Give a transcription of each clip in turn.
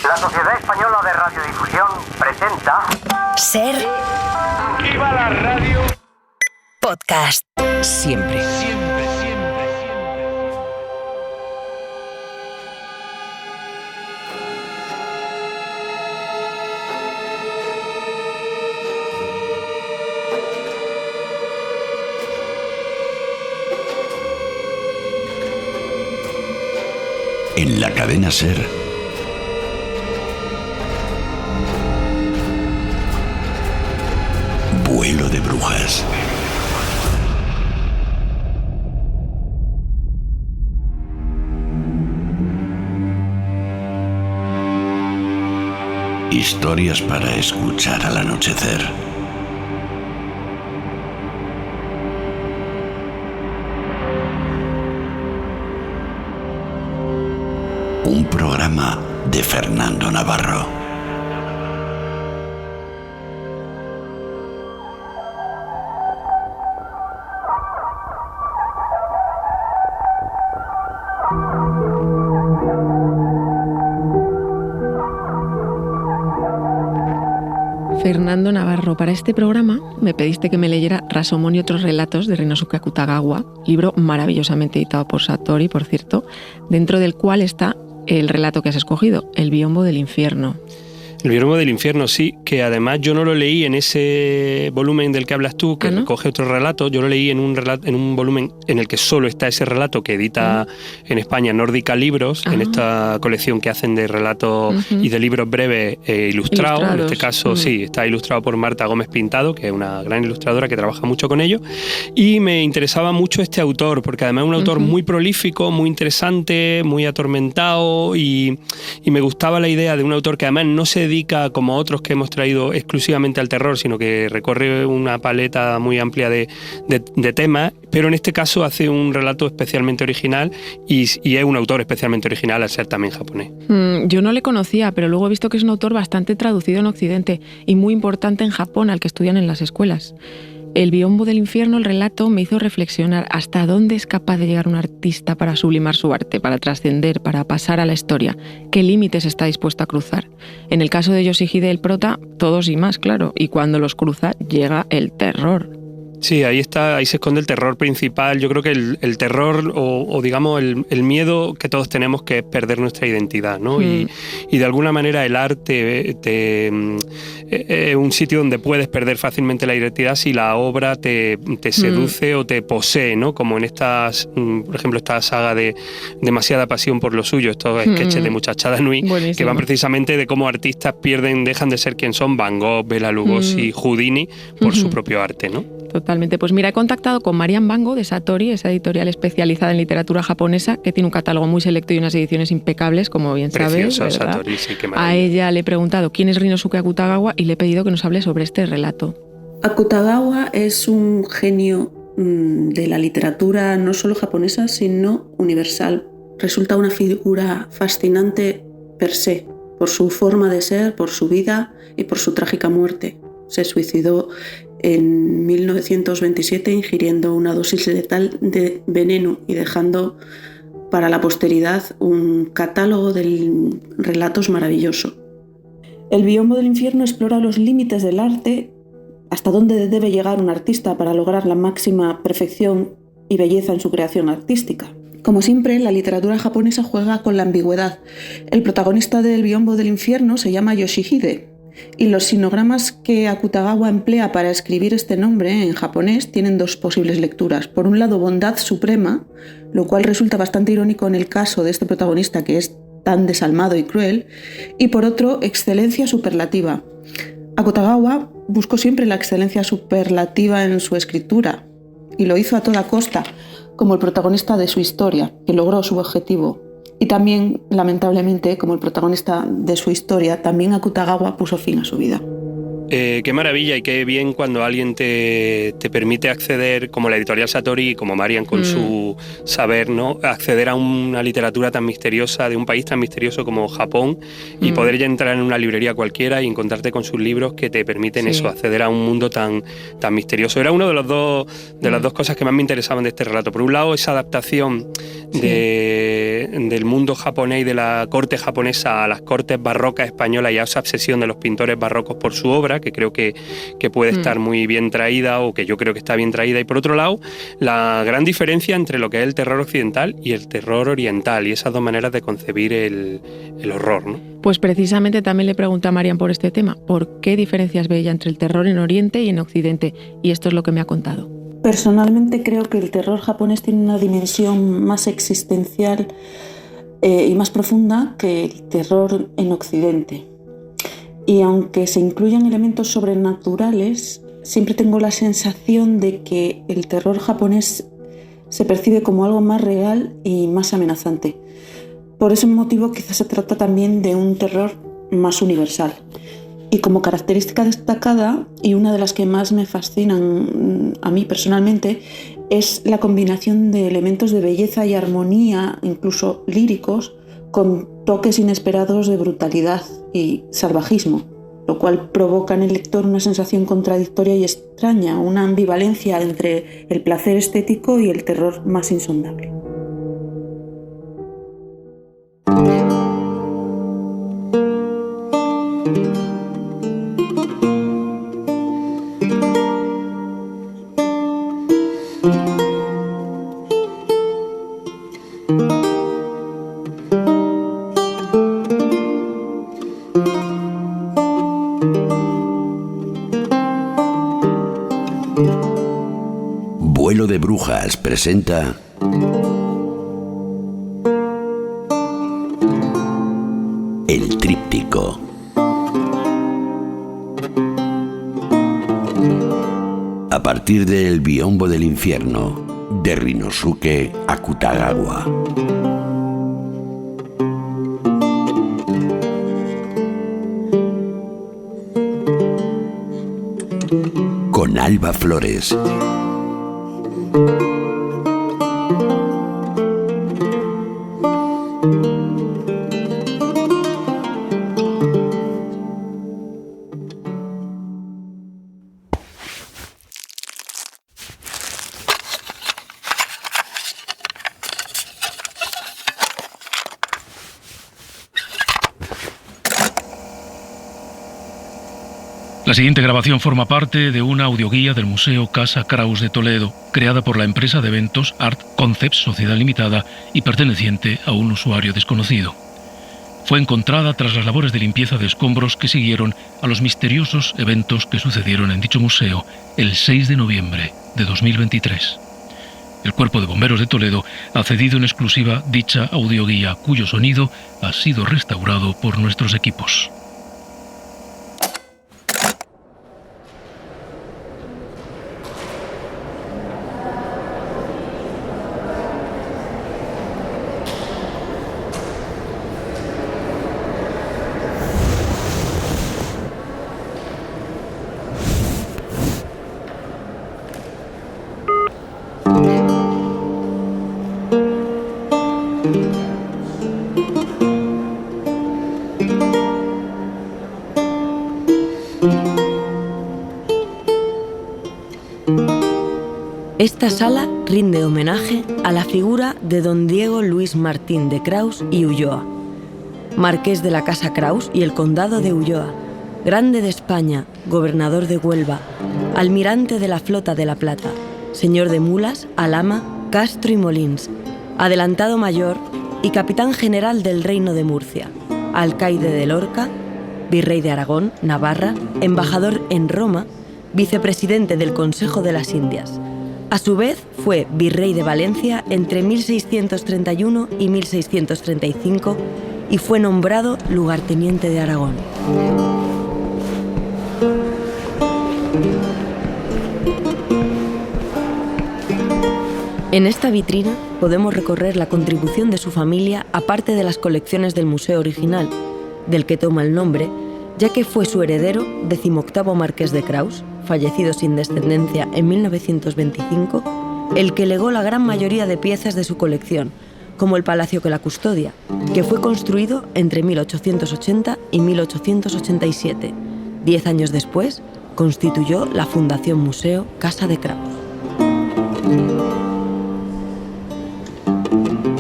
La Sociedad Española de Radiodifusión presenta... Ser... ¡Viva la radio! Podcast. Siempre. Siempre, siempre, siempre. En la cadena SER, Vuelo de Brujas. Historias para escuchar al anochecer. Un programa de Fernando Navarro. Fernando Navarro, para este programa me pediste que me leyera Rasomón y otros relatos de Ryunosuke Akutagawa, libro maravillosamente editado por Satori, por cierto, dentro del cual está el relato que has escogido, El biombo del infierno. El biombo del infierno, sí, que además yo no lo leí en ese volumen del que hablas tú, que recoge otro relato, yo lo leí en un volumen en el que solo está ese relato que edita en España Nórdica Libros, en esta colección que hacen de relatos y de libros breves ilustrados. En este caso, sí, está ilustrado por Marta Gómez Pintado, que es una gran ilustradora que trabaja mucho con ello, y me interesaba mucho este autor, porque además es un autor muy prolífico, muy interesante, muy atormentado, y me gustaba la idea de un autor que además no se dedica, como otros que hemos traído, exclusivamente al terror, sino que recorre una paleta muy amplia de temas, pero en este caso hace un relato especialmente original y es un autor especialmente original al ser también japonés. Yo no le conocía, pero luego he visto que es un autor bastante traducido en Occidente y muy importante en Japón, al que estudian en las escuelas. El biombo del infierno, el relato, me hizo reflexionar hasta dónde es capaz de llegar un artista para sublimar su arte, para trascender, para pasar a la historia. ¿Qué límites está dispuesto a cruzar? En el caso de Yoshihide, el prota, todos y más, claro. Y cuando los cruza, llega el terror. Sí, ahí se esconde el terror principal. Yo creo que el terror o digamos el miedo que todos tenemos, que es perder nuestra identidad, ¿no? Y de alguna manera el arte es un sitio donde puedes perder fácilmente la identidad si la obra te seduce o te posee, ¿no? Como en estas, por ejemplo, esta saga de Demasiada pasión por lo suyo, estos sketches de Muchachada Nui, que van precisamente de cómo artistas dejan de ser quien son, Van Gogh, Bela Lugosi, Houdini, por su propio arte, ¿no? Totalmente. Pues mira, he contactado con Marian Bango de Satori, esa editorial especializada en literatura japonesa, que tiene un catálogo muy selecto y unas ediciones impecables, como bien sabes. Precioso, Satori, sí, qué maravilla. A ella le he preguntado quién es Ryunosuke Akutagawa y le he pedido que nos hable sobre este relato. Akutagawa es un genio de la literatura no solo japonesa, sino universal. Resulta una figura fascinante per se, por su forma de ser, por su vida y por su trágica muerte. Se suicidó en 1927 ingiriendo una dosis letal de veneno y dejando para la posteridad un catálogo de relatos maravilloso. El biombo del infierno explora los límites del arte, hasta dónde debe llegar un artista para lograr la máxima perfección y belleza en su creación artística. Como siempre, la literatura japonesa juega con la ambigüedad. El protagonista del biombo del infierno se llama Yoshihide, y los sinogramas que Akutagawa emplea para escribir este nombre en japonés tienen dos posibles lecturas. Por un lado, bondad suprema, lo cual resulta bastante irónico en el caso de este protagonista que es tan desalmado y cruel, y por otro, excelencia superlativa. Akutagawa buscó siempre la excelencia superlativa en su escritura y lo hizo a toda costa, como el protagonista de su historia, que logró su objetivo. Y también, lamentablemente, como el protagonista de su historia, también Akutagawa puso fin a su vida. Qué maravilla y qué bien cuando alguien te permite acceder, como la editorial Satori y como Marian con su saber, ¿no? Acceder a una literatura tan misteriosa de un país tan misterioso como Japón y poder ya entrar en una librería cualquiera y encontrarte con sus libros que te permiten eso, acceder a un mundo tan misterioso. Era uno de las dos cosas que más me interesaban de este relato. Por un lado, esa adaptación del mundo japonés y de la corte japonesa a las cortes barrocas españolas y a esa obsesión de los pintores barrocos por su obra, que creo que puede estar muy bien traída, o que yo creo que está bien traída. Y por otro lado, la gran diferencia entre lo que es el terror occidental y el terror oriental, y esas dos maneras de concebir el horror, ¿no? Pues precisamente también le pregunté a Marian por este tema, ¿por qué diferencias ve ella entre el terror en Oriente y en Occidente? Y esto es lo que me ha contado. Personalmente creo que el terror japonés tiene una dimensión más existencial y más profunda que el terror en Occidente. Y aunque se incluyan elementos sobrenaturales, siempre tengo la sensación de que el terror japonés se percibe como algo más real y más amenazante. Por ese motivo quizás se trata también de un terror más universal. Y como característica destacada, y una de las que más me fascinan a mí personalmente, es la combinación de elementos de belleza y armonía, incluso líricos, con toques inesperados de brutalidad y salvajismo, lo cual provoca en el lector una sensación contradictoria y extraña, una ambivalencia entre el placer estético y el terror más insondable. Vuelo de Brujas presenta El Tríptico. A partir de El Biombo del Infierno, de Rinosuke Akutagawa. Con Alba Flores. La siguiente grabación forma parte de una audioguía del Museo Casa Kraus de Toledo, creada por la empresa de eventos Art Concepts Sociedad Limitada y perteneciente a un usuario desconocido. Fue encontrada tras las labores de limpieza de escombros que siguieron a los misteriosos eventos que sucedieron en dicho museo el 6 de noviembre de 2023. El Cuerpo de Bomberos de Toledo ha cedido en exclusiva dicha audioguía, cuyo sonido ha sido restaurado por nuestros equipos. Esta sala rinde homenaje a la figura de don Diego Luis Martín de Kraus y Ulloa, marqués de la Casa Kraus y el condado de Ulloa, grande de España, gobernador de Huelva, almirante de la flota de la Plata, señor de Mulas, Alhama, Castro y Molins, adelantado mayor y capitán general del Reino de Murcia, alcaide de Lorca, virrey de Aragón, Navarra, embajador en Roma, vicepresidente del Consejo de las Indias. A su vez, fue virrey de Valencia entre 1631 y 1635 y fue nombrado lugarteniente de Aragón. En esta vitrina podemos recorrer la contribución de su familia aparte de las colecciones del museo original, del que toma el nombre, ya que fue su heredero, 18º marqués de Kraus, fallecido sin descendencia en 1925, el que legó la gran mayoría de piezas de su colección, como el palacio que la custodia, que fue construido entre 1880 y 1887. 10 años después, constituyó la Fundación Museo Casa de Kraus.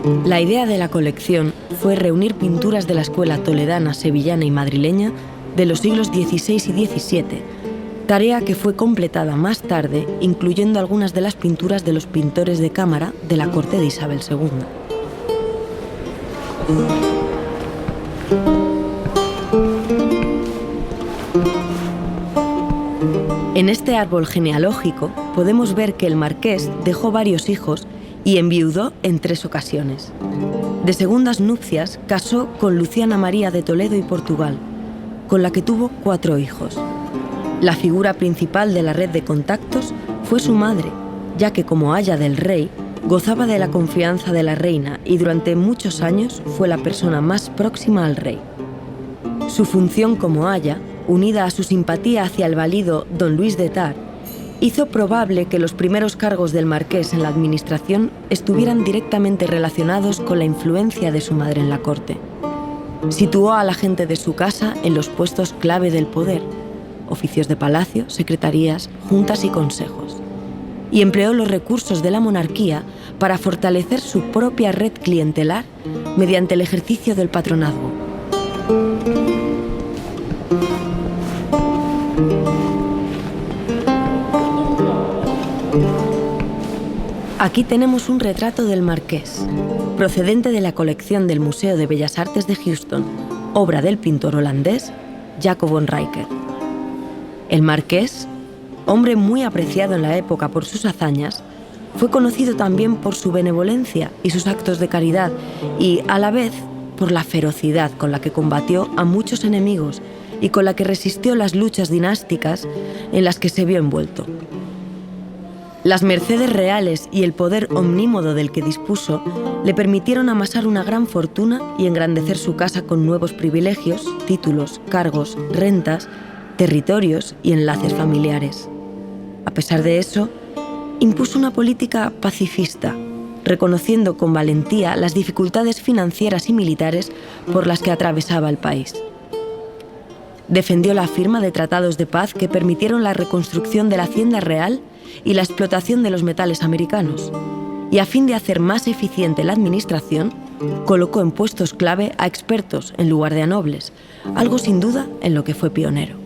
La idea de la colección fue reunir pinturas de la escuela toledana, sevillana y madrileña de los siglos XVI y XVII, tarea que fue completada más tarde, incluyendo algunas de las pinturas de los pintores de cámara de la corte de Isabel II. En este árbol genealógico podemos ver que el marqués dejó varios hijos y enviudó en 3 ocasiones. De segundas nupcias casó con Luciana María de Toledo y Portugal, con la que tuvo 4 hijos. La figura principal de la red de contactos fue su madre, ya que como aya del rey, gozaba de la confianza de la reina y durante muchos años fue la persona más próxima al rey. Su función como aya, unida a su simpatía hacia el valido don Luis de Tar, hizo probable que los primeros cargos del marqués en la administración estuvieran directamente relacionados con la influencia de su madre en la corte. Situó a la gente de su casa en los puestos clave del poder, oficios de palacio, secretarías, juntas y consejos, y empleó los recursos de la monarquía para fortalecer su propia red clientelar mediante el ejercicio del patronazgo. Aquí tenemos un retrato del marqués, procedente de la colección del Museo de Bellas Artes de Houston, obra del pintor holandés Jacob von Rijker. El marqués, hombre muy apreciado en la época por sus hazañas, fue conocido también por su benevolencia y sus actos de caridad y, a la vez, por la ferocidad con la que combatió a muchos enemigos y con la que resistió las luchas dinásticas en las que se vio envuelto. Las mercedes reales y el poder omnímodo del que dispuso le permitieron amasar una gran fortuna y engrandecer su casa con nuevos privilegios, títulos, cargos, rentas, territorios y enlaces familiares. A pesar de eso, impuso una política pacifista, reconociendo con valentía las dificultades financieras y militares por las que atravesaba el país. Defendió la firma de tratados de paz que permitieron la reconstrucción de la hacienda real y la explotación de los metales americanos, y a fin de hacer más eficiente la administración, colocó en puestos clave a expertos en lugar de a nobles, algo sin duda en lo que fue pionero.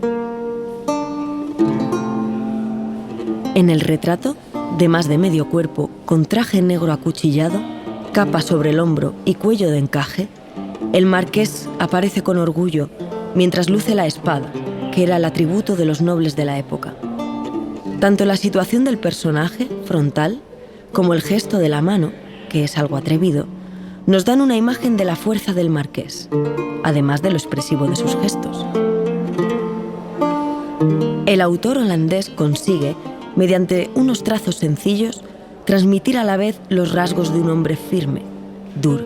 En el retrato, de más de medio cuerpo, con traje negro acuchillado, capa sobre el hombro y cuello de encaje, el marqués aparece con orgullo mientras luce la espada, que era el atributo de los nobles de la época. Tanto la situación del personaje, frontal, como el gesto de la mano, que es algo atrevido, nos dan una imagen de la fuerza del marqués, además de lo expresivo de sus gestos. El autor holandés consigue, mediante unos trazos sencillos, transmitir a la vez los rasgos de un hombre firme, duro.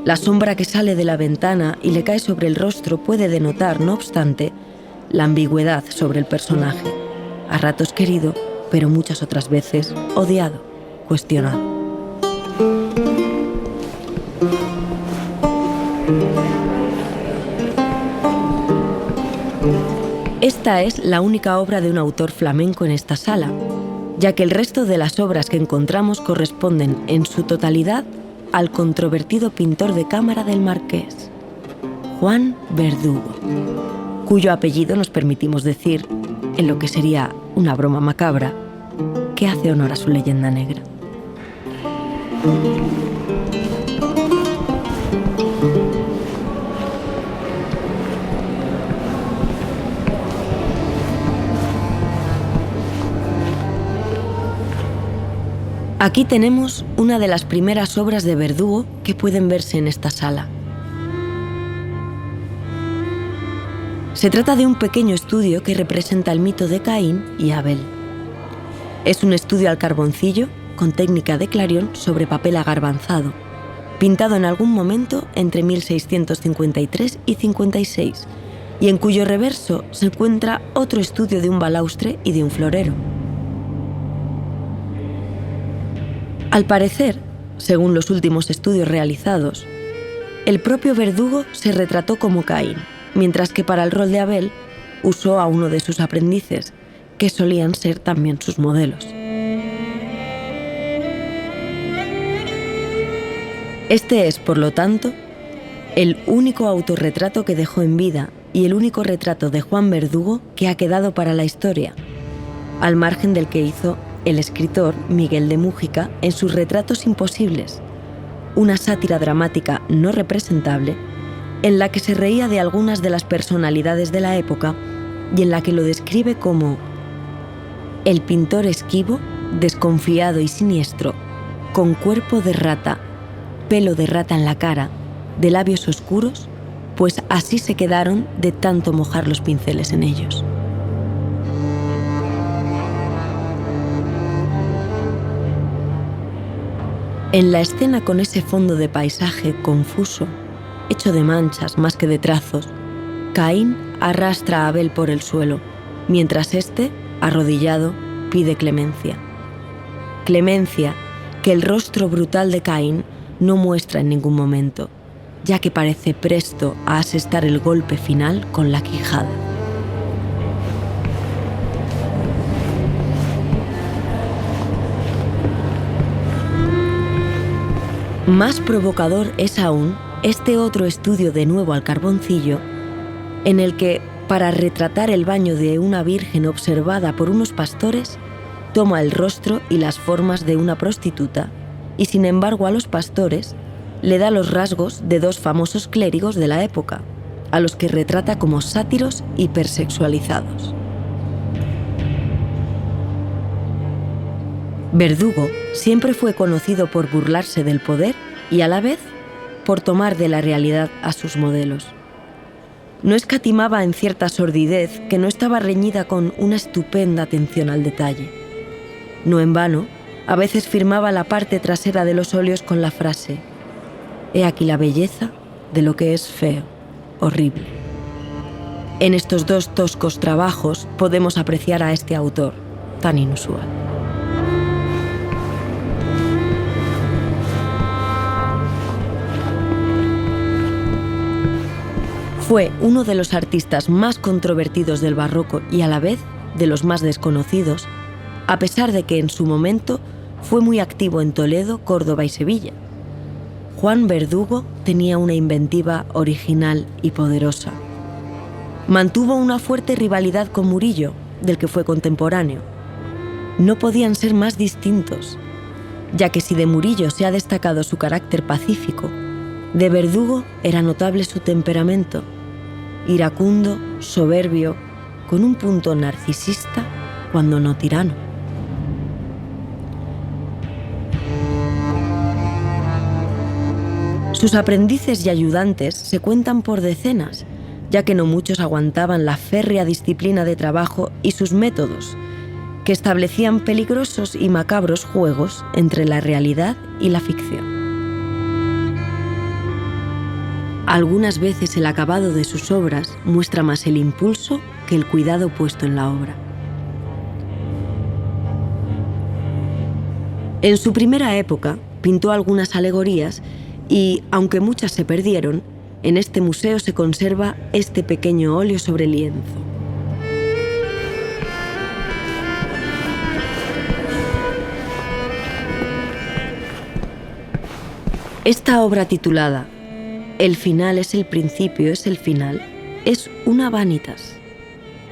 La sombra que sale de la ventana y le cae sobre el rostro puede denotar, no obstante, la ambigüedad sobre el personaje, a ratos querido, pero muchas otras veces odiado, cuestionado. Esta es la única obra de un autor flamenco en esta sala, ya que el resto de las obras que encontramos corresponden en su totalidad al controvertido pintor de cámara del marqués, Juan Verdugo, cuyo apellido nos permitimos decir, en lo que sería una broma macabra, que hace honor a su leyenda negra. Aquí tenemos una de las primeras obras de Verdugo que pueden verse en esta sala. Se trata de un pequeño estudio que representa el mito de Caín y Abel. Es un estudio al carboncillo con técnica de clarión sobre papel agarbanzado, pintado en algún momento entre 1653 y 56, y en cuyo reverso se encuentra otro estudio de un balaustre y de un florero. Al parecer, según los últimos estudios realizados, el propio Verdugo se retrató como Caín, mientras que para el rol de Abel usó a uno de sus aprendices, que solían ser también sus modelos. Este es, por lo tanto, el único autorretrato que dejó en vida y el único retrato de Juan Verdugo que ha quedado para la historia, al margen del que hizo el escritor Miguel de Múgica en sus Retratos Imposibles, una sátira dramática no representable en la que se reía de algunas de las personalidades de la época y en la que lo describe como el pintor esquivo, desconfiado y siniestro, con cuerpo de rata, pelo de rata en la cara, de labios oscuros, pues así se quedaron de tanto mojar los pinceles en ellos. En la escena con ese fondo de paisaje confuso, hecho de manchas más que de trazos, Caín arrastra a Abel por el suelo, mientras éste, arrodillado, pide clemencia. Clemencia que el rostro brutal de Caín no muestra en ningún momento, ya que parece presto a asestar el golpe final con la quijada. Más provocador es aún este otro estudio de nuevo al carboncillo, en el que, para retratar el baño de una virgen observada por unos pastores, toma el rostro y las formas de una prostituta, y sin embargo a los pastores le da los rasgos de dos famosos clérigos de la época, a los que retrata como sátiros hipersexualizados. Verdugo siempre fue conocido por burlarse del poder y a la vez por tomar de la realidad a sus modelos. No escatimaba en cierta sordidez que no estaba reñida con una estupenda atención al detalle. No en vano, a veces firmaba la parte trasera de los óleos con la frase: «He aquí la belleza de lo que es feo, horrible». En estos dos toscos trabajos podemos apreciar a este autor tan inusual. Fue uno de los artistas más controvertidos del barroco y a la vez de los más desconocidos, a pesar de que en su momento fue muy activo en Toledo, Córdoba y Sevilla. Juan Verdugo tenía una inventiva original y poderosa. Mantuvo una fuerte rivalidad con Murillo, del que fue contemporáneo. No podían ser más distintos, ya que si de Murillo se ha destacado su carácter pacífico, de Verdugo era notable su temperamento, iracundo, soberbio, con un punto narcisista, cuando no tirano. Sus aprendices y ayudantes se cuentan por decenas, ya que no muchos aguantaban la férrea disciplina de trabajo y sus métodos, que establecían peligrosos y macabros juegos entre la realidad y la ficción. Algunas veces el acabado de sus obras muestra más el impulso que el cuidado puesto en la obra. En su primera época pintó algunas alegorías y, aunque muchas se perdieron, en este museo se conserva este pequeño óleo sobre lienzo. Esta obra titulada «El final es el principio, es el final», es una vanitas,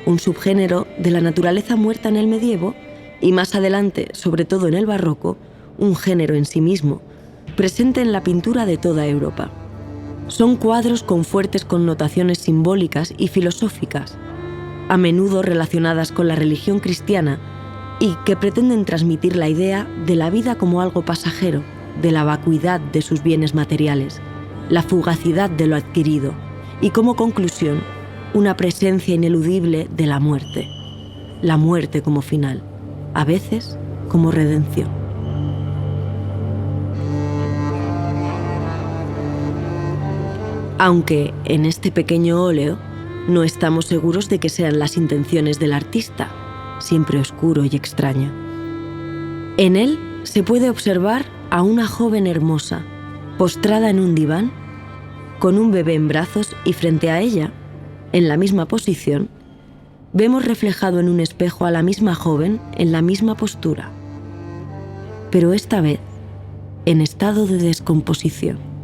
un subgénero de la naturaleza muerta en el medievo y más adelante, sobre todo en el barroco, un género en sí mismo, presente en la pintura de toda Europa. Son cuadros con fuertes connotaciones simbólicas y filosóficas, a menudo relacionadas con la religión cristiana y que pretenden transmitir la idea de la vida como algo pasajero, de la vacuidad de sus bienes materiales, la fugacidad de lo adquirido y, como conclusión, una presencia ineludible de la muerte como final, a veces como redención. Aunque en este pequeño óleo no estamos seguros de que sean las intenciones del artista, siempre oscuro y extraño. En él se puede observar a una joven hermosa, postrada en un diván, con un bebé en brazos y frente a ella, en la misma posición, vemos reflejado en un espejo a la misma joven en la misma postura, pero esta vez en estado de descomposición.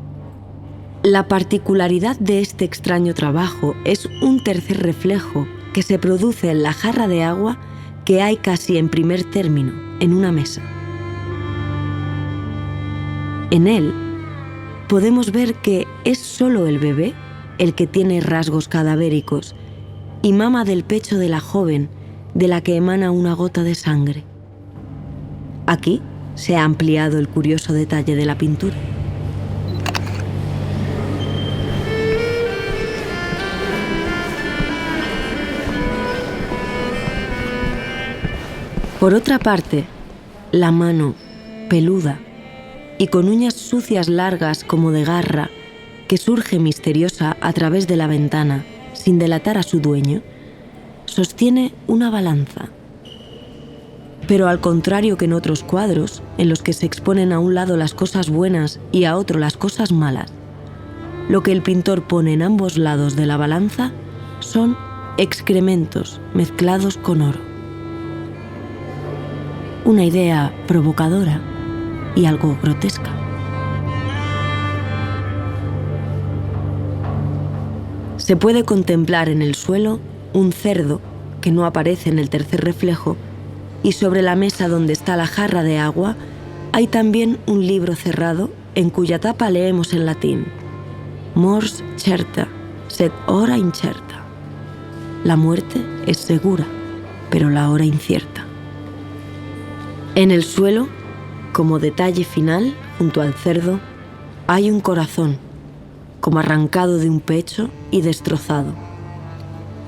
La particularidad de este extraño trabajo es un tercer reflejo que se produce en la jarra de agua que hay casi en primer término, en una mesa. En él podemos ver que es solo el bebé el que tiene rasgos cadavéricos y mama del pecho de la joven, de la que emana una gota de sangre. Aquí se ha ampliado el curioso detalle de la pintura. Por otra parte, la mano, peluda y con uñas sucias largas como de garra, que surge misteriosa a través de la ventana, sin delatar a su dueño, sostiene una balanza. Pero al contrario que en otros cuadros, en los que se exponen a un lado las cosas buenas y a otro las cosas malas, lo que el pintor pone en ambos lados de la balanza son excrementos mezclados con oro. Una idea provocadora y algo grotesca. Se puede contemplar en el suelo un cerdo que no aparece en el tercer reflejo, y sobre la mesa donde está la jarra de agua hay también un libro cerrado en cuya tapa leemos en latín: Mors certa, sed hora incerta. La muerte es segura, pero la hora incierta. En el suelo, como detalle final, junto al cerdo, hay un corazón, como arrancado de un pecho y destrozado.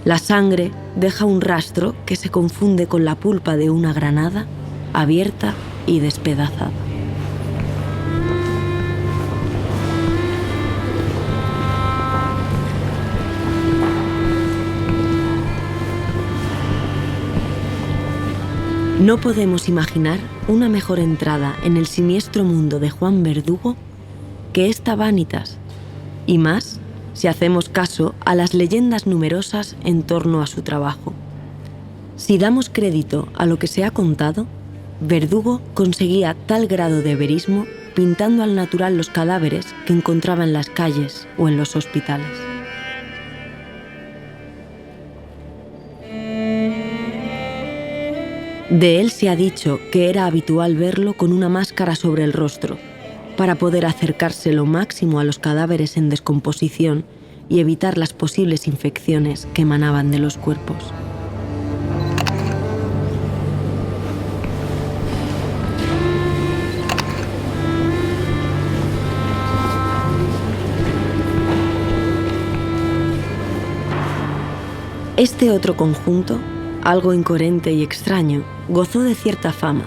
La sangre deja un rastro que se confunde con la pulpa de una granada abierta y despedazada. No podemos imaginar una mejor entrada en el siniestro mundo de Juan Verdugo que esta Vanitas, y más si hacemos caso a las leyendas numerosas en torno a su trabajo. Si damos crédito a lo que se ha contado, Verdugo conseguía tal grado de verismo pintando al natural los cadáveres que encontraba en las calles o en los hospitales. De él se ha dicho que era habitual verlo con una máscara sobre el rostro, para poder acercarse lo máximo a los cadáveres en descomposición y evitar las posibles infecciones que emanaban de los cuerpos. Este otro conjunto, algo incoherente y extraño, gozó de cierta fama.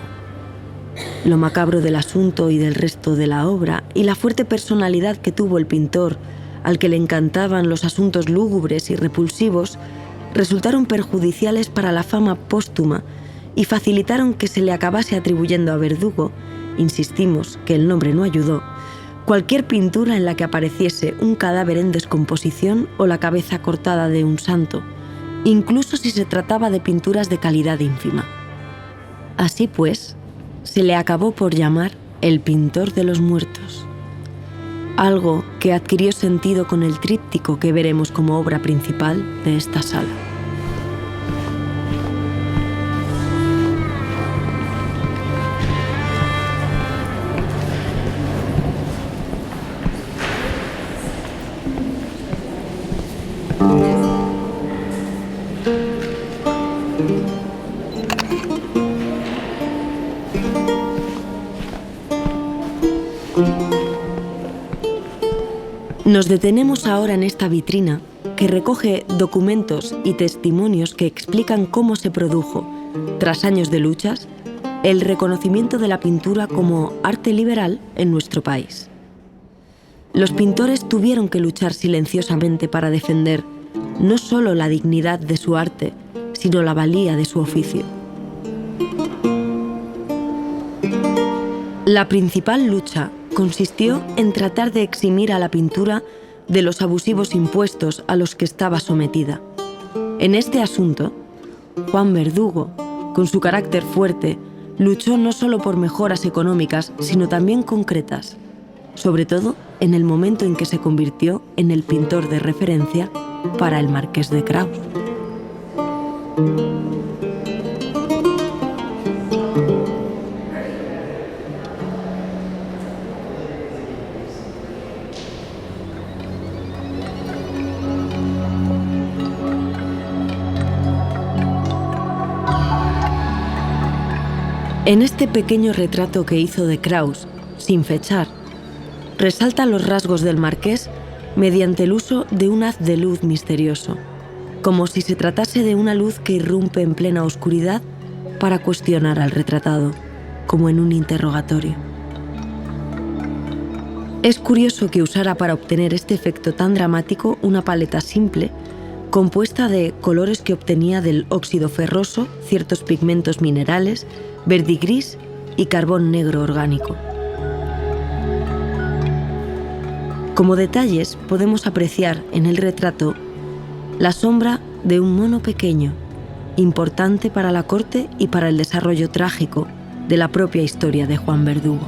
Lo macabro del asunto y del resto de la obra, y la fuerte personalidad que tuvo el pintor, al que le encantaban los asuntos lúgubres y repulsivos, resultaron perjudiciales para la fama póstuma y facilitaron que se le acabase atribuyendo a Verdugo, insistimos que el nombre no ayudó, cualquier pintura en la que apareciese un cadáver en descomposición o la cabeza cortada de un santo, incluso si se trataba de pinturas de calidad ínfima. Así pues, se le acabó por llamar el pintor de los muertos, algo que adquirió sentido con el tríptico que veremos como obra principal de esta sala. Nos detenemos ahora en esta vitrina que recoge documentos y testimonios que explican cómo se produjo, tras años de luchas, el reconocimiento de la pintura como arte liberal en nuestro país. Los pintores tuvieron que luchar silenciosamente para defender no solo la dignidad de su arte, sino la valía de su oficio. La principal lucha consistió en tratar de eximir a la pintura de los abusivos impuestos a los que estaba sometida. En este asunto, Juan Verdugo, con su carácter fuerte, luchó no solo por mejoras económicas, sino también concretas, sobre todo en el momento en que se convirtió en el pintor de referencia para el marqués de Kraus. En este pequeño retrato que hizo de Kraus, sin fechar, resalta los rasgos del marqués mediante el uso de un haz de luz misterioso, como si se tratase de una luz que irrumpe en plena oscuridad para cuestionar al retratado, como en un interrogatorio. Es curioso que usara para obtener este efecto tan dramático una paleta simple, compuesta de colores que obtenía del óxido ferroso, ciertos pigmentos minerales, verdigris y carbón negro orgánico. Como detalles podemos apreciar en el retrato la sombra de un mono pequeño, importante para la corte y para el desarrollo trágico de la propia historia de Juan Verdugo.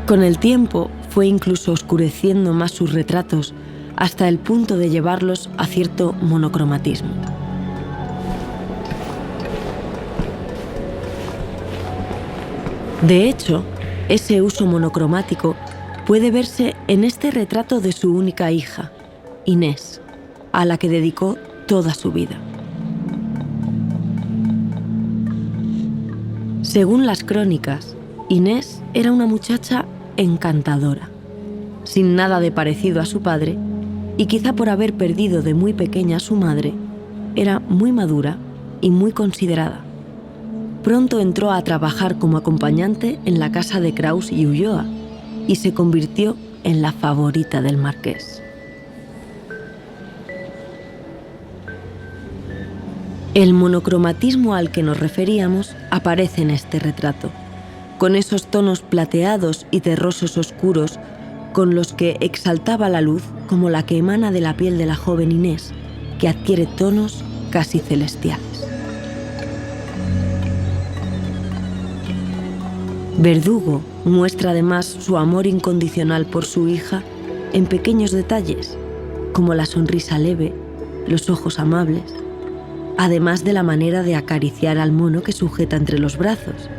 Con el tiempo fue incluso oscureciendo más sus retratos hasta el punto de llevarlos a cierto monocromatismo. De hecho, ese uso monocromático puede verse en este retrato de su única hija, Inés, a la que dedicó toda su vida. Según las crónicas, Inés era una muchacha encantadora, sin nada de parecido a su padre, y quizá por haber perdido de muy pequeña a su madre, era muy madura y muy considerada. Pronto entró a trabajar como acompañante en la casa de Kraus y Ulloa y se convirtió en la favorita del marqués. El monocromatismo al que nos referíamos aparece en este retrato, con esos tonos plateados y terrosos oscuros con los que exaltaba la luz como la que emana de la piel de la joven Inés, que adquiere tonos casi celestiales. Verdugo muestra además su amor incondicional por su hija en pequeños detalles, como la sonrisa leve, los ojos amables, además de la manera de acariciar al mono que sujeta entre los brazos.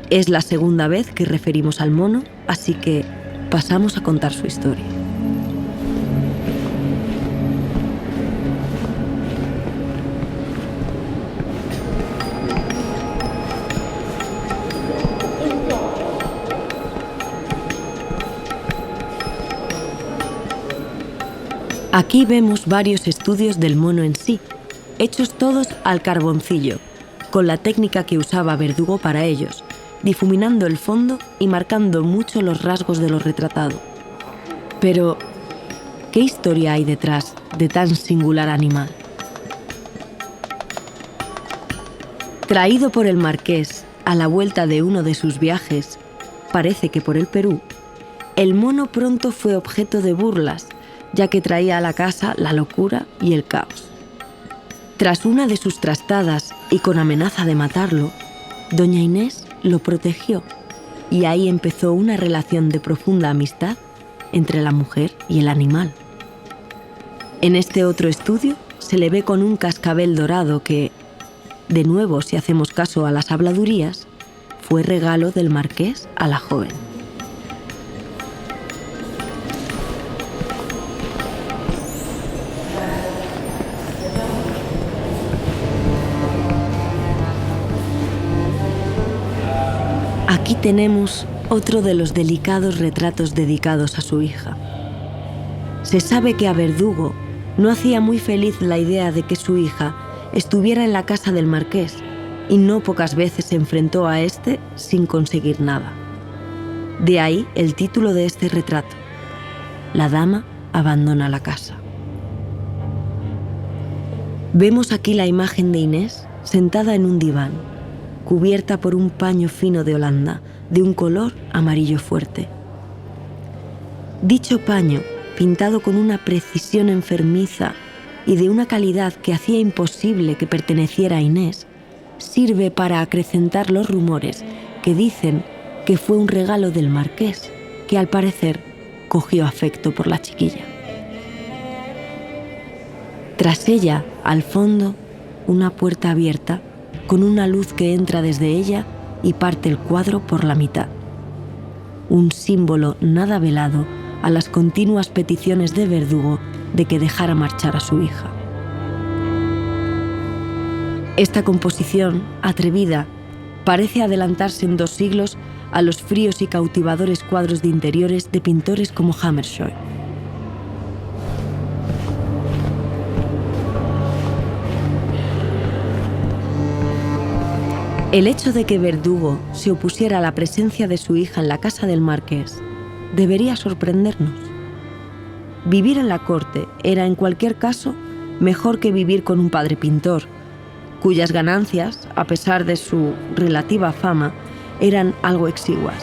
Es la segunda vez que referimos al mono, así que pasamos a contar su historia. Aquí vemos varios estudios del mono en sí, hechos todos al carboncillo, con la técnica que usaba Verdugo para ellos, difuminando el fondo y marcando mucho los rasgos de lo retratado. Pero, ¿qué historia hay detrás de tan singular animal? Traído por el marqués a la vuelta de uno de sus viajes, parece que por el Perú, el mono pronto fue objeto de burlas, ya que traía a la casa la locura y el caos. Tras una de sus trastadas y con amenaza de matarlo, doña Inés lo protegió y ahí empezó una relación de profunda amistad entre la mujer y el animal. En este otro estudio se le ve con un cascabel dorado que, de nuevo si hacemos caso a las habladurías, fue regalo del marqués a la joven. Aquí tenemos otro de los delicados retratos dedicados a su hija. Se sabe que a Verdugo no hacía muy feliz la idea de que su hija estuviera en la casa del marqués y no pocas veces se enfrentó a este sin conseguir nada. De ahí el título de este retrato: La dama abandona la casa. Vemos aquí la imagen de Inés sentada en un diván, cubierta por un paño fino de Holanda, de un color amarillo fuerte. Dicho paño, pintado con una precisión enfermiza y de una calidad que hacía imposible que perteneciera a Inés, sirve para acrecentar los rumores que dicen que fue un regalo del marqués, que al parecer cogió afecto por la chiquilla. Tras ella, al fondo, una puerta abierta, con una luz que entra desde ella y parte el cuadro por la mitad. Un símbolo nada velado a las continuas peticiones de Verdugo de que dejara marchar a su hija. Esta composición, atrevida, parece adelantarse en 2 siglos a los fríos y cautivadores cuadros de interiores de pintores como Hammershøi. El hecho de que Verdugo se opusiera a la presencia de su hija en la casa del marqués debería sorprendernos. Vivir en la corte era, en cualquier caso, mejor que vivir con un padre pintor, cuyas ganancias, a pesar de su relativa fama, eran algo exiguas.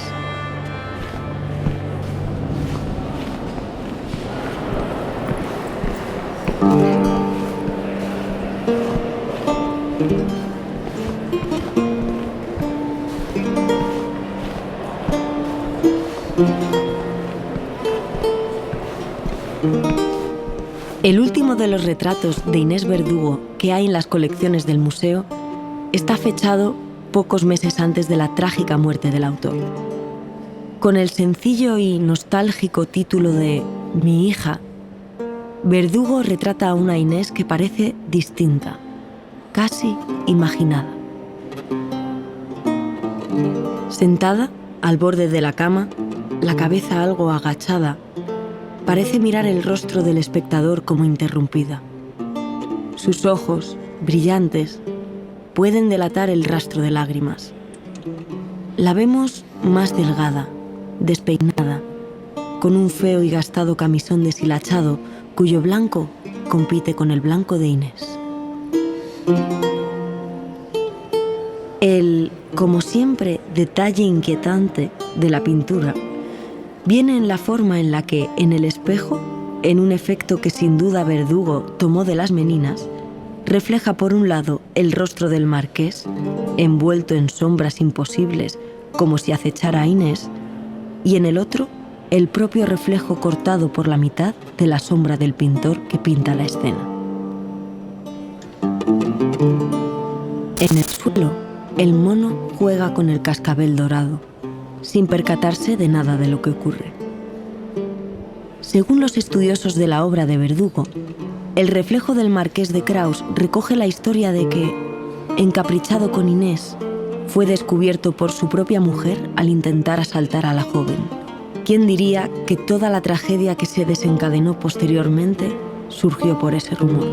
El último de los retratos de Inés Verdugo que hay en las colecciones del museo está fechado pocos meses antes de la trágica muerte del autor. Con el sencillo y nostálgico título de Mi hija, Verdugo retrata a una Inés que parece distinta, casi imaginada. Sentada al borde de la cama, la cabeza algo agachada, parece mirar el rostro del espectador como interrumpida. Sus ojos, brillantes, pueden delatar el rastro de lágrimas. La vemos más delgada, despeinada, con un feo y gastado camisón deshilachado cuyo blanco compite con el blanco de Inés. El, como siempre, detalle inquietante de la pintura viene en la forma en la que, en el espejo, en un efecto que sin duda Verdugo tomó de las Meninas, refleja por un lado el rostro del marqués, envuelto en sombras imposibles, como si acechara a Inés, y en el otro, el propio reflejo cortado por la mitad de la sombra del pintor que pinta la escena. En el suelo, el mono juega con el cascabel dorado, sin percatarse de nada de lo que ocurre. Según los estudiosos de la obra de Verdugo, el reflejo del marqués de Kraus recoge la historia de que, encaprichado con Inés, fue descubierto por su propia mujer al intentar asaltar a la joven. ¿Quién diría que toda la tragedia que se desencadenó posteriormente surgió por ese rumor?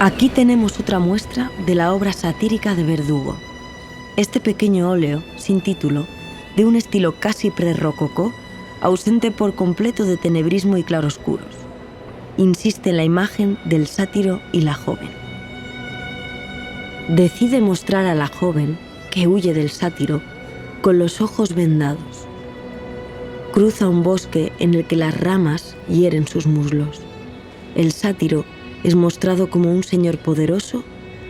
Aquí tenemos otra muestra de la obra satírica de Verdugo. Este pequeño óleo, sin título, de un estilo casi prerrococó, ausente por completo de tenebrismo y claroscuros, insiste en la imagen del sátiro y la joven. Decide mostrar a la joven, que huye del sátiro, con los ojos vendados. Cruza un bosque en el que las ramas hieren sus muslos. El sátiro es mostrado como un señor poderoso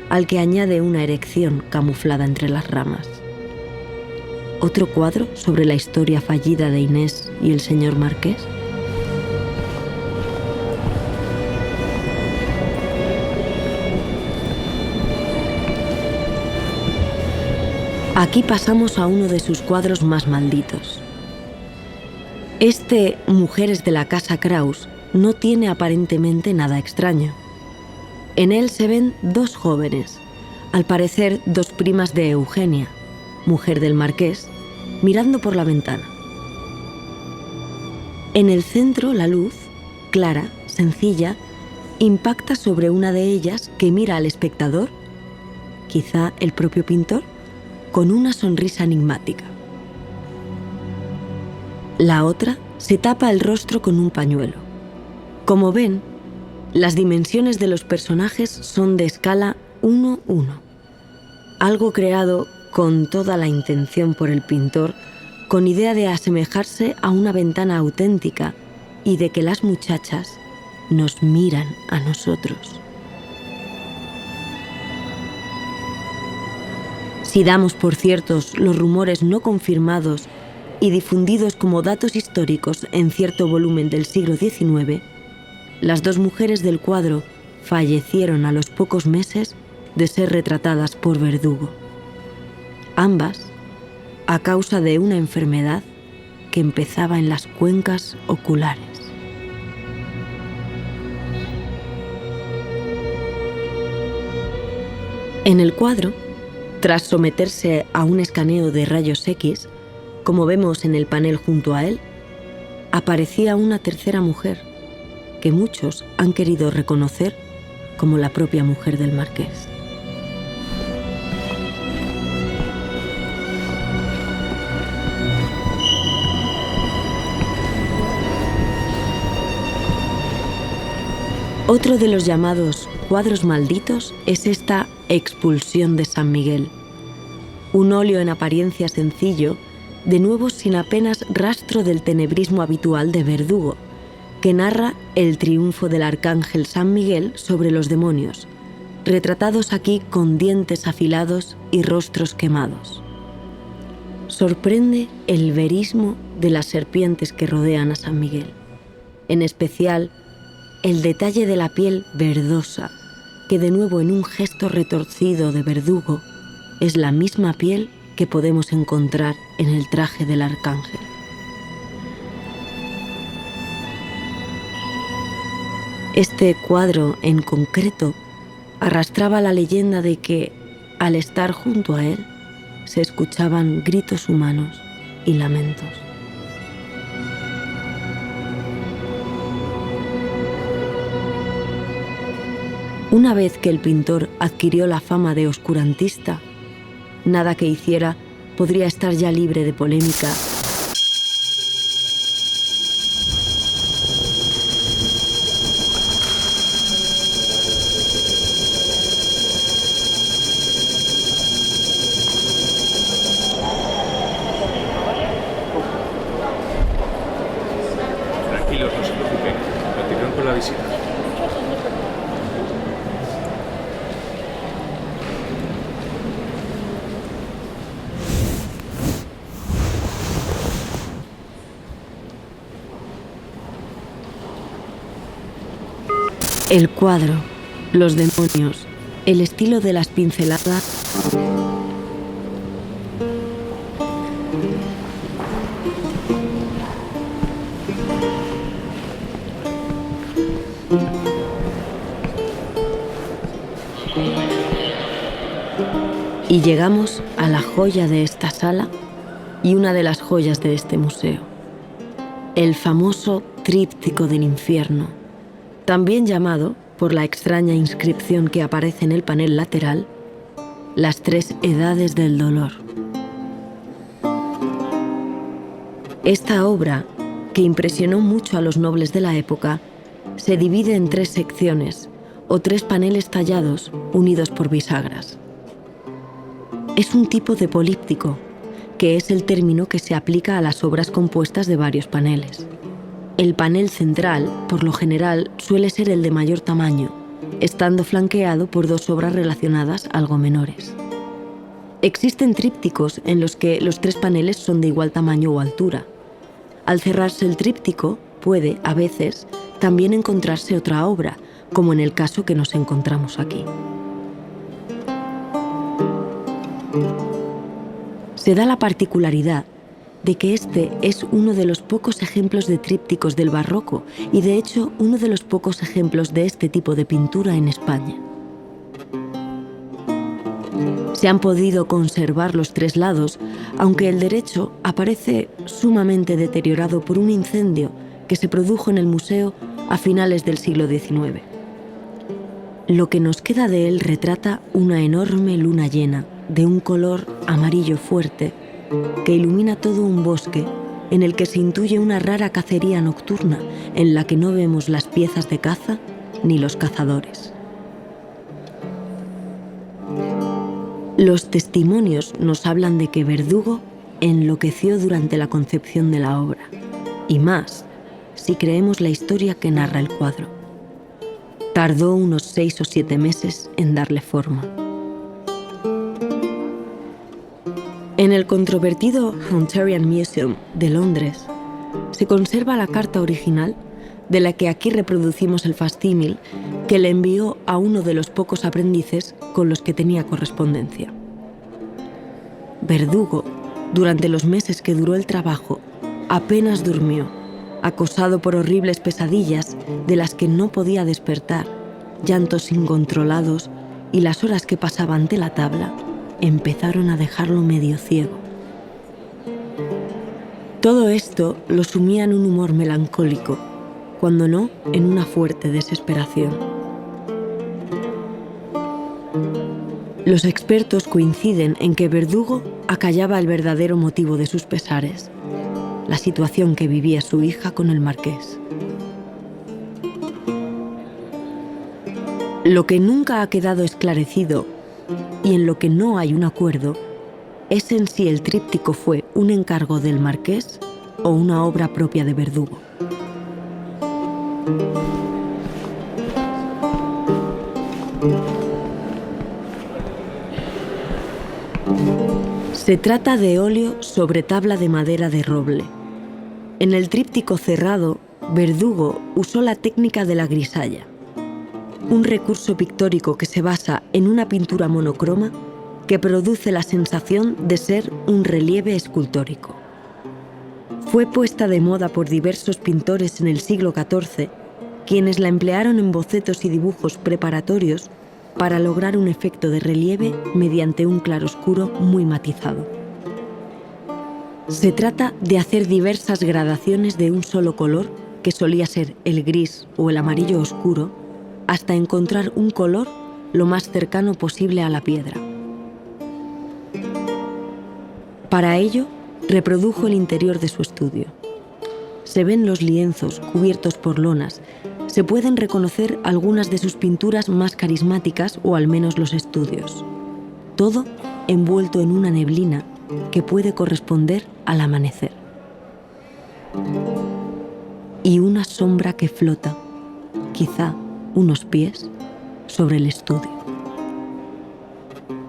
al que añade una erección camuflada entre las ramas. ¿Otro cuadro sobre la historia fallida de Inés y el señor marqués? Aquí pasamos a uno de sus cuadros más malditos. Este Mujeres de la casa Kraus no tiene aparentemente nada extraño. En él se ven 2 jóvenes, al parecer 2 primas de Eugenia, mujer del marqués, mirando por la ventana. En el centro, la luz, clara, sencilla, impacta sobre una de ellas que mira al espectador, quizá el propio pintor, con una sonrisa enigmática. La otra se tapa el rostro con un pañuelo. Como ven, las dimensiones de los personajes son de escala 1:1, algo creado con toda la intención por el pintor con idea de asemejarse a una ventana auténtica y de que las muchachas nos miran a nosotros. Si damos por ciertos los rumores no confirmados y difundidos como datos históricos en cierto volumen del siglo XIX, las 2 mujeres del cuadro fallecieron a los pocos meses de ser retratadas por Verdugo. Ambas a causa de una enfermedad que empezaba en las cuencas oculares. En el cuadro, tras someterse a un escaneo de rayos X, como vemos en el panel junto a él, aparecía una tercera mujer que muchos han querido reconocer como la propia mujer del marqués. Otro de los llamados cuadros malditos es esta Expulsión de San Miguel, un óleo en apariencia sencillo, de nuevo sin apenas rastro del tenebrismo habitual de Verdugo, que narra el triunfo del arcángel San Miguel sobre los demonios, retratados aquí con dientes afilados y rostros quemados. Sorprende el verismo de las serpientes que rodean a San Miguel, en especial el detalle de la piel verdosa, que de nuevo en un gesto retorcido de Verdugo es la misma piel que podemos encontrar en el traje del arcángel. Este cuadro en concreto arrastraba la leyenda de que, al estar junto a él, se escuchaban gritos humanos y lamentos. Una vez que el pintor adquirió la fama de oscurantista, nada que hiciera podría estar ya libre de polémica. Tranquilos, no se preocupen. Continúen con la visita. El cuadro, los demonios, el estilo de las pinceladas. Y llegamos a la joya de esta sala y una de las joyas de este museo, el famoso Tríptico del Infierno, también llamado, por la extraña inscripción que aparece en el panel lateral, las 3 edades del dolor. Esta obra, que impresionó mucho a los nobles de la época, se divide en 3 secciones o 3 paneles tallados unidos por bisagras. Es un tipo de políptico, que es el término que se aplica a las obras compuestas de varios paneles. El panel central, por lo general, suele ser el de mayor tamaño, estando flanqueado por 2 obras relacionadas algo menores. Existen trípticos en los que los 3 paneles son de igual tamaño o altura. Al cerrarse el tríptico, puede, a veces, también encontrarse otra obra, como en el caso que nos encontramos aquí. Se da la particularidad de que este es uno de los pocos ejemplos de trípticos del barroco y, de hecho, uno de los pocos ejemplos de este tipo de pintura en España. Se han podido conservar los 3 lados, aunque el derecho aparece sumamente deteriorado por un incendio que se produjo en el museo a finales del siglo XIX. Lo que nos queda de él retrata una enorme luna llena, de un color amarillo fuerte, que ilumina todo un bosque en el que se intuye una rara cacería nocturna en la que no vemos las piezas de caza ni los cazadores. Los testimonios nos hablan de que Verdugo enloqueció durante la concepción de la obra, y más si creemos la historia que narra el cuadro. Tardó unos 6 o 7 meses en darle forma. En el controvertido Hunterian Museum de Londres se conserva la carta original, de la que aquí reproducimos el facsímil, que le envió a uno de los pocos aprendices con los que tenía correspondencia. Verdugo, durante los meses que duró el trabajo, apenas durmió, acosado por horribles pesadillas de las que no podía despertar, llantos incontrolados, y las horas que pasaba ante la tabla empezaron a dejarlo medio ciego. Todo esto lo sumía en un humor melancólico, cuando no en una fuerte desesperación. Los expertos coinciden en que Verdugo acallaba el verdadero motivo de sus pesares, la situación que vivía su hija con el marqués. Lo que nunca ha quedado esclarecido, y en lo que no hay un acuerdo, es en si el tríptico fue un encargo del marqués o una obra propia de Verdugo. Se trata de óleo sobre tabla de madera de roble. En el tríptico cerrado, Verdugo usó la técnica de la grisalla, un recurso pictórico que se basa en una pintura monocroma que produce la sensación de ser un relieve escultórico. Fue puesta de moda por diversos pintores en el siglo XIV, quienes la emplearon en bocetos y dibujos preparatorios para lograr un efecto de relieve mediante un claroscuro muy matizado. Se trata de hacer diversas gradaciones de un solo color, que solía ser el gris o el amarillo oscuro, hasta encontrar un color lo más cercano posible a la piedra. Para ello, reprodujo el interior de su estudio. Se ven los lienzos cubiertos por lonas. Se pueden reconocer algunas de sus pinturas más carismáticas, o al menos los estudios. Todo envuelto en una neblina que puede corresponder al amanecer. Y una sombra que flota, quizá unos pies, sobre el estudio.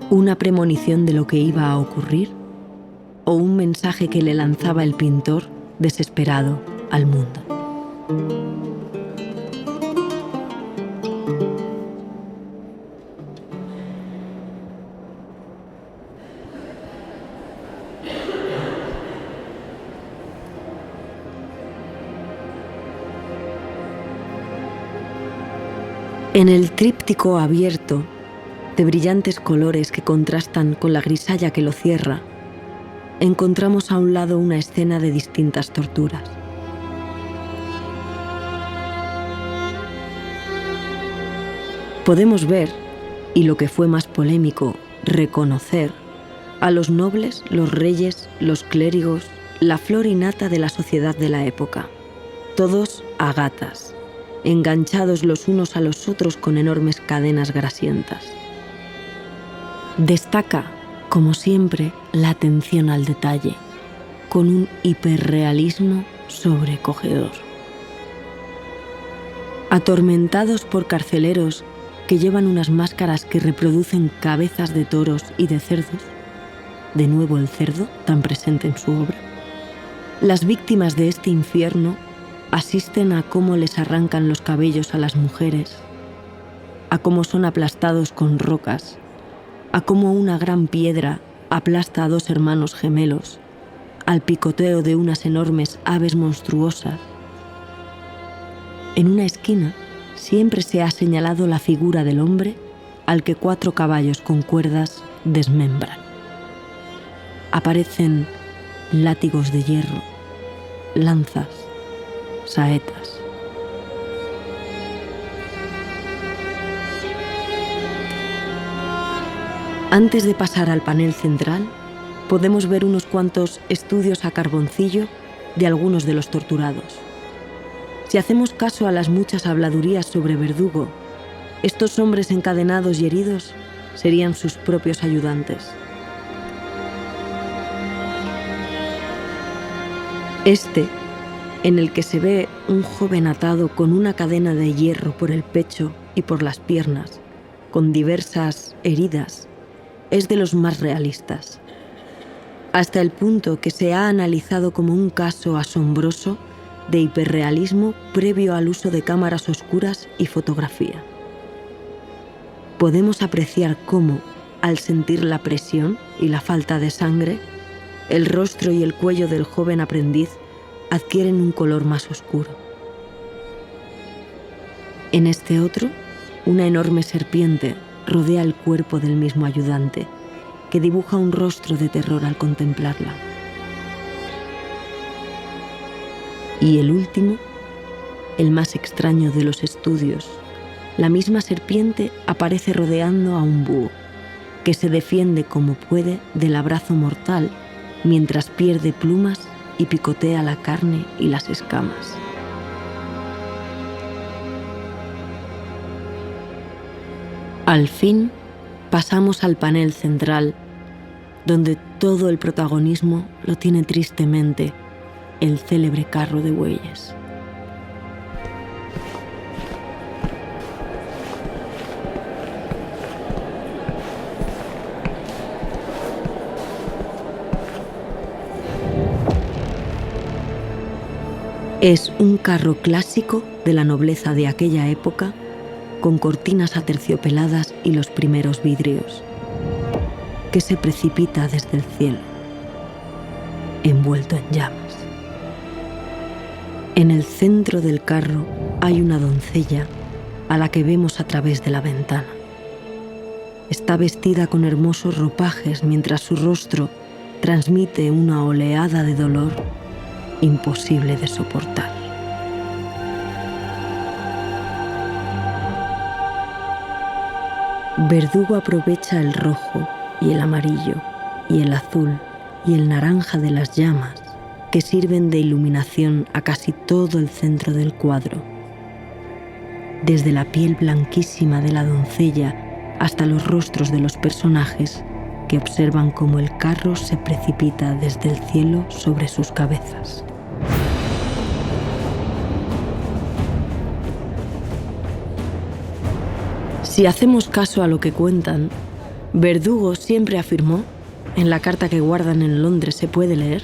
Una premonición de lo que iba a ocurrir, o un mensaje que le lanzaba el pintor, desesperado, al mundo. En el tríptico abierto, de brillantes colores que contrastan con la grisalla que lo cierra, encontramos a un lado una escena de distintas torturas. Podemos ver, y lo que fue más polémico, reconocer, a los nobles, los reyes, los clérigos, la flor innata de la sociedad de la época, todos a gatas, enganchados los unos a los otros con enormes cadenas grasientas. Destaca, como siempre, la atención al detalle, con un hiperrealismo sobrecogedor. Atormentados por carceleros que llevan unas máscaras que reproducen cabezas de toros y de cerdos, de nuevo el cerdo tan presente en su obra, las víctimas de este infierno asisten a cómo les arrancan los cabellos a las mujeres, a cómo son aplastados con rocas, a cómo una gran piedra aplasta a dos hermanos gemelos, al picoteo de unas enormes aves monstruosas. En una esquina siempre se ha señalado la figura del hombre al que 4 caballos con cuerdas desmembran. Aparecen látigos de hierro, lanzas, saetas. Antes de pasar al panel central, podemos ver unos cuantos estudios a carboncillo de algunos de los torturados. Si hacemos caso a las muchas habladurías sobre Verdugo, estos hombres encadenados y heridos serían sus propios ayudantes. Este, en el que se ve un joven atado con una cadena de hierro por el pecho y por las piernas, con diversas heridas, es de los más realistas, hasta el punto que se ha analizado como un caso asombroso de hiperrealismo previo al uso de cámaras oscuras y fotografía. Podemos apreciar cómo, al sentir la presión y la falta de sangre, el rostro y el cuello del joven aprendiz adquieren un color más oscuro. En este otro, una enorme serpiente rodea el cuerpo del mismo ayudante, que dibuja un rostro de terror al contemplarla. Y el último, el más extraño de los estudios, la misma serpiente aparece rodeando a un búho, que se defiende como puede del abrazo mortal mientras pierde plumas y picotea la carne y las escamas. Al fin, pasamos al panel central, donde todo el protagonismo lo tiene tristemente el célebre carro de bueyes. Es un carro clásico de la nobleza de aquella época, con cortinas aterciopeladas y los primeros vidrios, que se precipita desde el cielo, envuelto en llamas. En el centro del carro hay una doncella a la que vemos a través de la ventana. Está vestida con hermosos ropajes mientras su rostro transmite una oleada de dolor imposible de soportar. Verdugo aprovecha el rojo y el amarillo y el azul y el naranja de las llamas que sirven de iluminación a casi todo el centro del cuadro, desde la piel blanquísima de la doncella hasta los rostros de los personajes que observan cómo el carro se precipita desde el cielo sobre sus cabezas. Si hacemos caso a lo que cuentan, Verdugo siempre afirmó, en la carta que guardan en Londres se puede leer,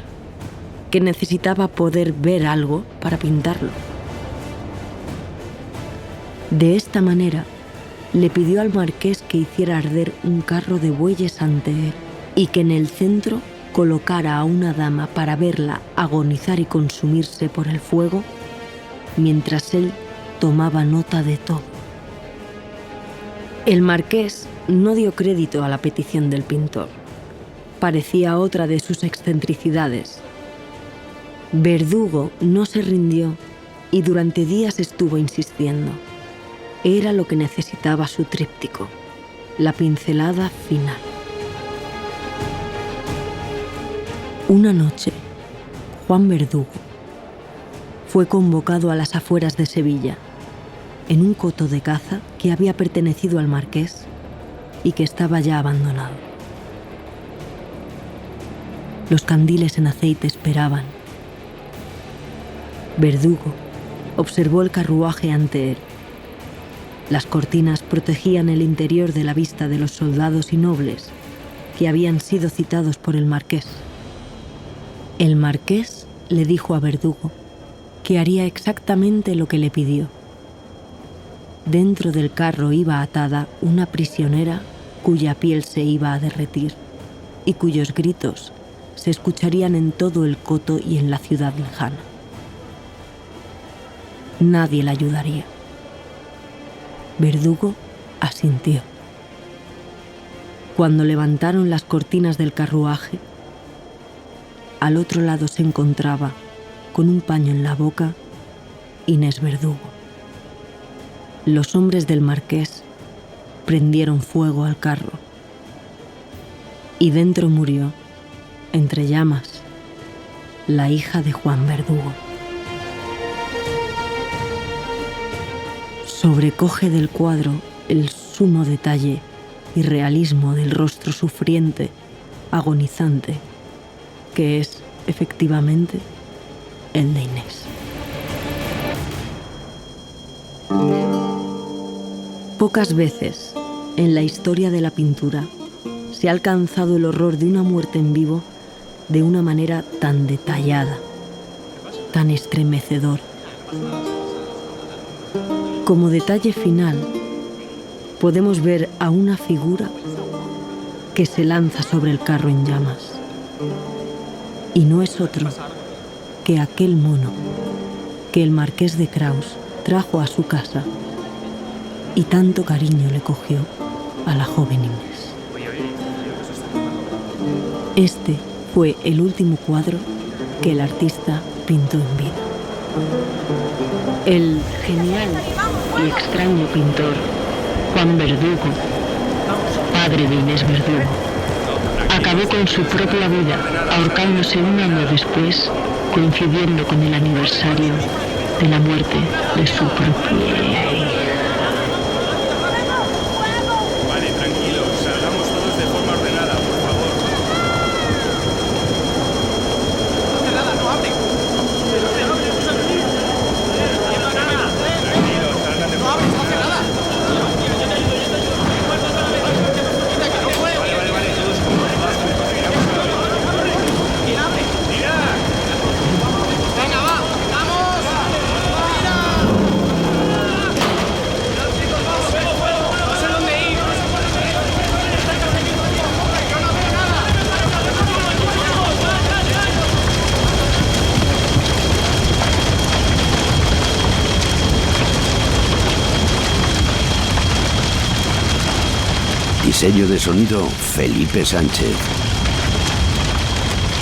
que necesitaba poder ver algo para pintarlo. De esta manera, le pidió al marqués que hiciera arder un carro de bueyes ante él y que en el centro colocara a una dama para verla agonizar y consumirse por el fuego, mientras él tomaba nota de todo. El marqués no dio crédito a la petición del pintor. Parecía otra de sus excentricidades. Verdugo no se rindió y durante días estuvo insistiendo. Era lo que necesitaba su tríptico, la pincelada final. Una noche, Juan Verdugo fue convocado a las afueras de Sevilla, en un coto de caza que había pertenecido al marqués y que estaba ya abandonado. Los candiles en aceite esperaban. Verdugo observó el carruaje ante él. Las cortinas protegían el interior de la vista de los soldados y nobles que habían sido citados por el marqués. El marqués le dijo a Verdugo que haría exactamente lo que le pidió. Dentro del carro iba atada una prisionera cuya piel se iba a derretir y cuyos gritos se escucharían en todo el coto y en la ciudad lejana. Nadie la ayudaría. Verdugo asintió. Cuando levantaron las cortinas del carruaje, al otro lado se encontraba, con un paño en la boca, Inés Verdugo. Los hombres del marqués prendieron fuego al carro y dentro murió, entre llamas, la hija de Juan Verdugo. Sobrecoge del cuadro el sumo detalle y realismo del rostro sufriente, agonizante, que es, efectivamente, el de Inés. Pocas veces en la historia de la pintura se ha alcanzado el horror de una muerte en vivo de una manera tan detallada, tan estremecedora. Como detalle final, podemos ver a una figura que se lanza sobre el carro en llamas. Y no es otro que aquel mono que el marqués de Kraus trajo a su casa y tanto cariño le cogió a la joven Inés. Este fue el último cuadro que el artista pintó en vida. El genial y extraño pintor Juan Verdugo, padre de Inés Verdugo, acabó con su propia vida ahorcándose un año después, coincidiendo con el aniversario de la muerte de su propia hija. Vale, tranquilos, salgamos todos de forma ordenada, por favor. No hace nada, no abre. Tranquilos, salgan de forma ordenada. No hace nada. Vale, todos juntos, conseguiremos abrir. ¿Quién abre? ¡Mira! Venga, va, vamos. No sé dónde ir. Yo no veo nada. Diseño de sonido Felipe Sánchez.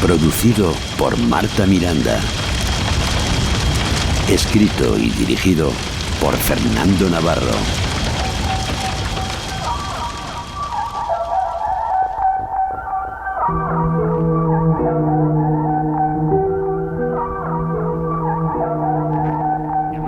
Producido por Marta Miranda. Escrito y dirigido por Fernando Navarro.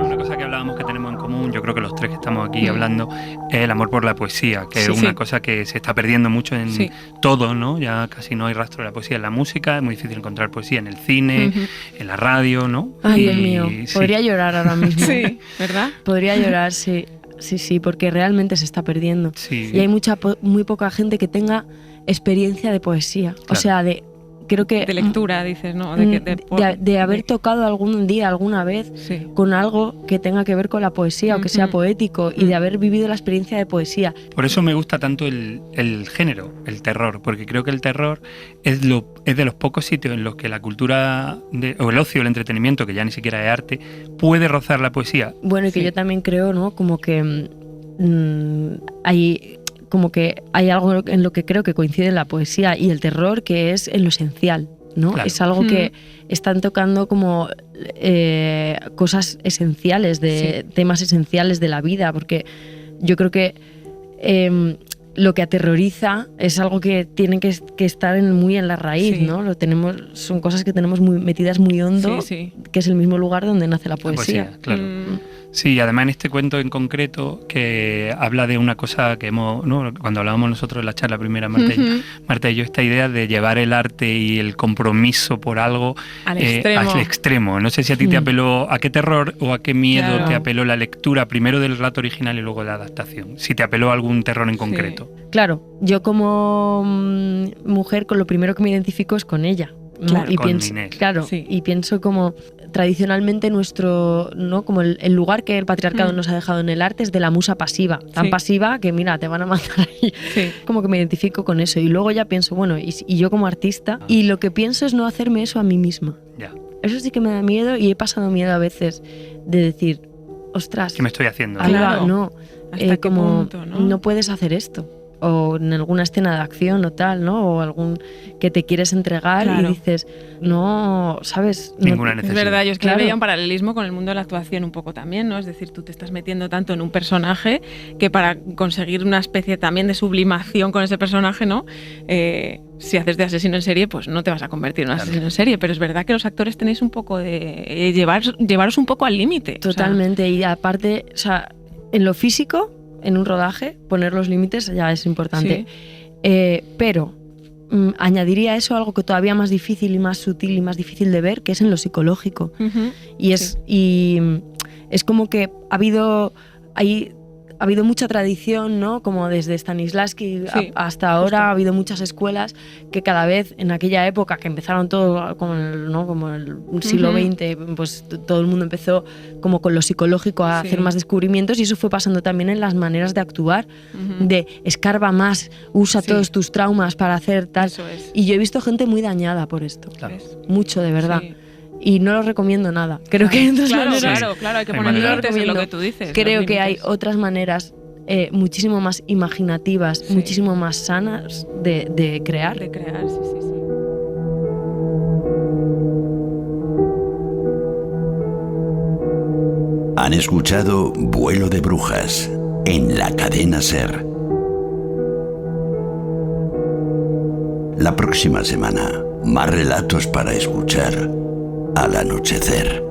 Una cosa que hablábamos que tenemos en común, yo creo que los tres que estamos aquí hablando, es el amor por la poesía, que es una cosa que se está perdiendo mucho en todo, ¿no? Ya casi no hay rastro de la poesía en la música, es muy difícil encontrar poesía en el cine, en la radio, ¿no? Ay, Dios mío, podría llorar ahora mismo. Sí, ¿verdad? Podría llorar, sí. Sí, porque realmente se está perdiendo. Sí. Y hay muy poca gente que tenga experiencia de poesía. Claro. O sea, creo que De lectura, dices, ¿no? de haber tocado algún día, alguna vez, con algo que tenga que ver con la poesía o que sea poético, y de haber vivido la experiencia de poesía. Por eso me gusta tanto el género, el terror, porque creo que el terror es de los pocos sitios en los que la cultura o el ocio, el entretenimiento, que ya ni siquiera es arte, puede rozar la poesía. Bueno, y que yo también creo, ¿no? Como que hay algo en lo que creo que coincide la poesía y el terror, que es en lo esencial, ¿no? Claro. Es algo que están tocando como cosas esenciales, temas esenciales de la vida, porque yo creo que lo que aterroriza es algo que tiene que estar muy en la raíz, ¿no? Son cosas que tenemos metidas muy hondo, que es el mismo lugar donde nace la poesía. Claro. Sí, además en este cuento en concreto, que habla de una cosa que cuando hablábamos nosotros en la charla primera, Marta y yo, esta idea de llevar el arte y el compromiso por algo al extremo. No sé si a ti te apeló, a qué terror o a qué miedo te apeló la lectura, primero del relato original y luego de la adaptación, si te apeló a algún terror en concreto. Claro, yo como mujer, con lo primero que me identifico es con ella. ¿no? Claro, y con pienso, Inés. claro, y pienso como tradicionalmente nuestro, ¿no? Como el lugar que el patriarcado nos ha dejado en el arte es de la musa pasiva, tan pasiva que mira, te van a matar ahí. Como que me identifico con eso, y luego ya pienso, bueno, y yo como artista, y lo que pienso es no hacerme eso a mí misma. Eso sí que me da miedo, y he pasado miedo a veces de decir, ostras, ¿qué me estoy haciendo? Claro. No, ¿hasta qué punto, no puedes hacer esto. O en alguna escena de acción o tal, ¿no? O algún que te quieres entregar y dices, no, ¿sabes? Ninguna necesidad. Es verdad, yo es que veía un paralelismo con el mundo de la actuación un poco también, ¿no? Es decir, tú te estás metiendo tanto en un personaje que para conseguir una especie también de sublimación con ese personaje, ¿no? Si haces de asesino en serie, pues no te vas a convertir en un asesino en serie, pero es verdad que los actores tenéis un poco de llevaros un poco al límite. Totalmente, o sea, y aparte, o sea, en lo físico, en un rodaje, poner los límites ya es importante. Pero añadiría eso algo que todavía más difícil y más sutil y más difícil de ver, que es en lo psicológico. Y es como que ha habido mucha tradición, ¿no? Como desde Stanislavski hasta ahora ha habido muchas escuelas que cada vez en aquella época que empezaron todo como el siglo XX, pues todo el mundo empezó como con lo psicológico a hacer más descubrimientos, y eso fue pasando también en las maneras de actuar, de escarba más, usa todos tus traumas para hacer tal. Eso es. Y yo he visto gente muy dañada por esto. Claro. Mucho, de verdad. Sí. Y no lo recomiendo nada. Creo que hay otras maneras. Claro, hay que Hay poner maneras. límites en lo que tú dices. Creo los que hay límites. otras maneras muchísimo más imaginativas, muchísimo más sanas de crear. De crear, sí. Han escuchado Vuelo de Brujas en la cadena SER. La próxima semana, más relatos para escuchar al anochecer.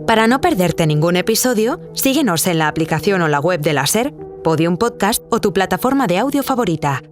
Para no perderte ningún episodio, síguenos en la aplicación o la web de la SER, Podium Podcast o tu plataforma de audio favorita.